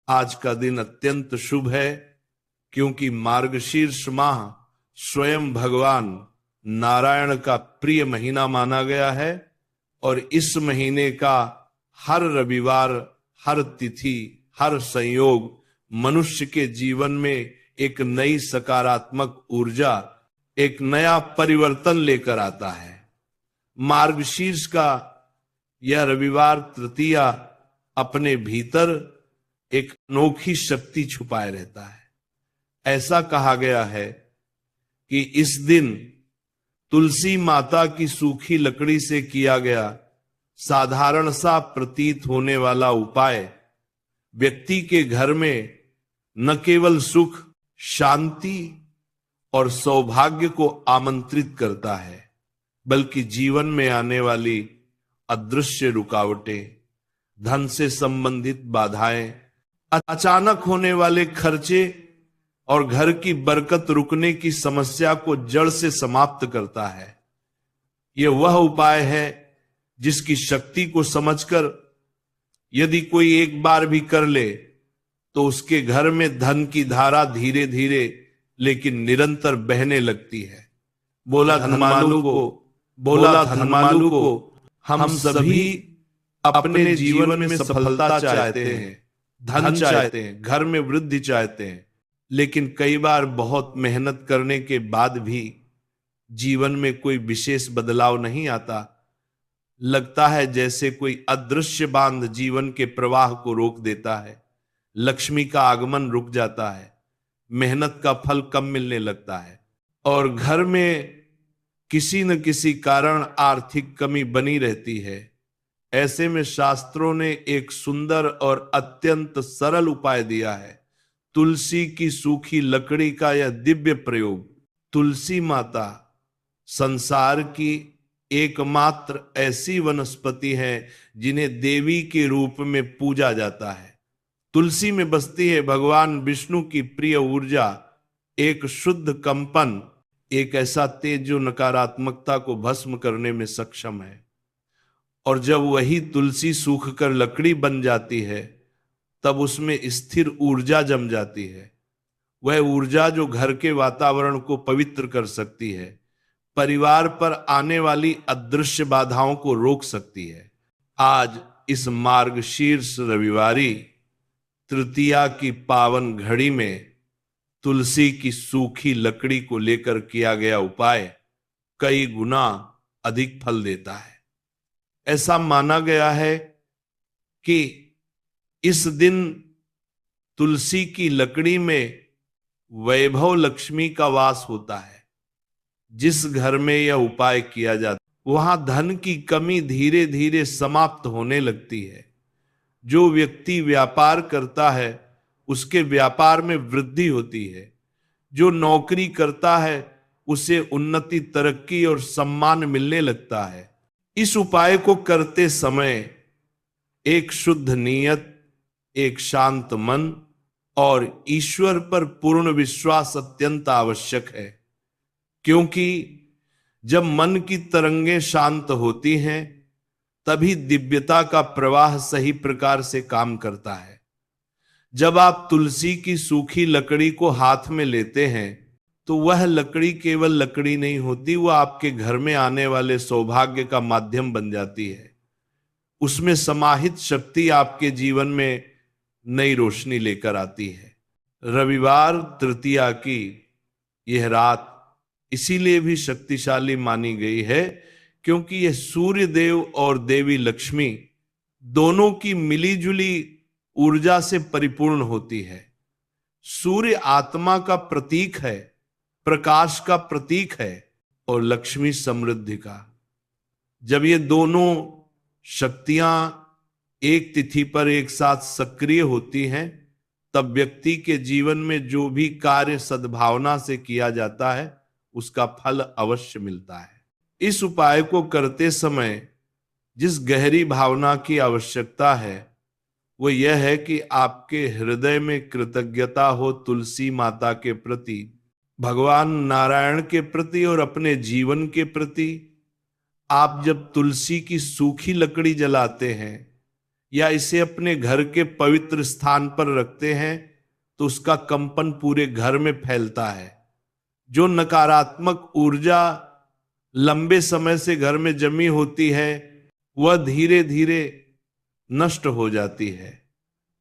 आज का दिन अत्यंत शुभ है, क्योंकि मार्गशीर्ष माह स्वयं भगवान नारायण का प्रिय महीना माना गया है। और इस महीने का हर रविवार, हर तिथि, हर संयोग मनुष्य के जीवन में एक नई सकारात्मक ऊर्जा, एक नया परिवर्तन लेकर आता है। मार्गशीर्ष का यह रविवार तृतीया अपने भीतर एक अनोखी शक्ति छुपाए रहता है। ऐसा कहा गया है कि इस दिन तुलसी माता की सूखी लकड़ी से किया गया साधारण सा प्रतीत होने वाला उपाय व्यक्ति के घर में न केवल सुख, शांति और सौभाग्य को आमंत्रित करता है, बल्कि जीवन में आने वाली अदृश्य रुकावटें, धन से संबंधित बाधाएं, अचानक होने वाले खर्चे और घर की बरकत रुकने की समस्या को जड़ से समाप्त करता है। यह वह उपाय है जिसकी शक्ति को समझकर यदि कोई एक बार भी कर ले तो उसके घर में धन की धारा धीरे धीरे लेकिन निरंतर बहने लगती है। बोला धनमालू को हम सभी अपने जीवन में सफलता चाहते हैं, धन चाहते हैं, घर में वृद्धि चाहते हैं, लेकिन कई बार बहुत मेहनत करने के बाद भी जीवन में कोई विशेष बदलाव नहीं आता। लगता है जैसे कोई अदृश्य बांध जीवन के प्रवाह को रोक देता है। लक्ष्मी का आगमन रुक जाता है, मेहनत का फल कम मिलने लगता है और घर में किसी न किसी कारण आर्थिक कमी बनी रहती है। ऐसे में शास्त्रों ने एक सुंदर और अत्यंत सरल उपाय दिया है। तुलसी की सूखी लकड़ी का यह दिव्य प्रयोग। तुलसी माता संसार की एकमात्र ऐसी वनस्पति है जिन्हें देवी के रूप में पूजा जाता है। तुलसी में बसती है भगवान विष्णु की प्रिय ऊर्जा, एक शुद्ध कंपन, एक ऐसा तेज जो नकारात्मकता को भस्म करने में सक्षम है। और जब वही तुलसी सूखकर लकड़ी बन जाती है तब उसमें स्थिर ऊर्जा जम जाती है। वह ऊर्जा जो घर के वातावरण को पवित्र कर सकती है, परिवार पर आने वाली अदृश्य बाधाओं को रोक सकती है। आज इस मार्गशीर्ष रविवारी तृतीया की पावन घड़ी में तुलसी की सूखी लकड़ी को लेकर किया गया उपाय कई गुना अधिक फल देता है। ऐसा माना गया है कि इस दिन तुलसी की लकड़ी में वैभव लक्ष्मी का वास होता है। जिस घर में यह उपाय किया जाता है वहां धन की कमी धीरे धीरे समाप्त होने लगती है। जो व्यक्ति व्यापार करता है उसके व्यापार में वृद्धि होती है। जो नौकरी करता है उसे उन्नति, तरक्की और सम्मान मिलने लगता है। इस उपाय को करते समय एक शुद्ध नीयत, एक शांत मन और ईश्वर पर पूर्ण विश्वास अत्यंत आवश्यक है, क्योंकि जब मन की तरंगें शांत होती हैं तभी दिव्यता का प्रवाह सही प्रकार से काम करता है। जब आप तुलसी की सूखी लकड़ी को हाथ में लेते हैं तो वह लकड़ी केवल लकड़ी नहीं होती, वह आपके घर में आने वाले सौभाग्य का माध्यम बन जाती है। उसमें समाहित शक्ति आपके जीवन में नई रोशनी लेकर आती है। रविवार तृतीया की यह रात इसीलिए भी शक्तिशाली मानी गई है क्योंकि यह सूर्य देव और देवी लक्ष्मी दोनों की मिलीजुली ऊर्जा से परिपूर्ण होती है। सूर्य आत्मा का प्रतीक है, प्रकाश का प्रतीक है और लक्ष्मी समृद्धि का। जब ये दोनों शक्तियां एक तिथि पर एक साथ सक्रिय होती हैं तब व्यक्ति के जीवन में जो भी कार्य सद्भावना से किया जाता है उसका फल अवश्य मिलता है। इस उपाय को करते समय जिस गहरी भावना की आवश्यकता है वो यह है कि आपके हृदय में कृतज्ञता हो तुलसी माता के प्रति, भगवान नारायण के प्रति और अपने जीवन के प्रति। आप जब तुलसी की सूखी लकड़ी जलाते हैं या इसे अपने घर के पवित्र स्थान पर रखते हैं तो उसका कंपन पूरे घर में फैलता है। जो नकारात्मक ऊर्जा लंबे समय से घर में जमी होती है वह धीरे धीरे नष्ट हो जाती है।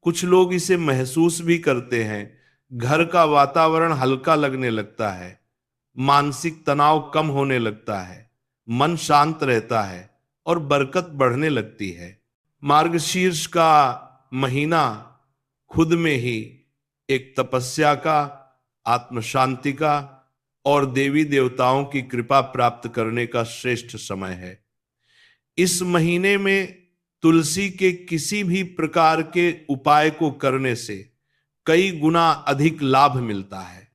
कुछ लोग इसे महसूस भी करते हैं। घर का वातावरण हल्का लगने लगता है, मानसिक तनाव कम होने लगता है, मन शांत रहता है और बरकत बढ़ने लगती है। मार्गशीर्ष का महीना खुद में ही एक तपस्या का, आत्म शांति का और देवी देवताओं की कृपा प्राप्त करने का श्रेष्ठ समय है। इस महीने में तुलसी के किसी भी प्रकार के उपाय को करने से कई गुना अधिक लाभ मिलता है।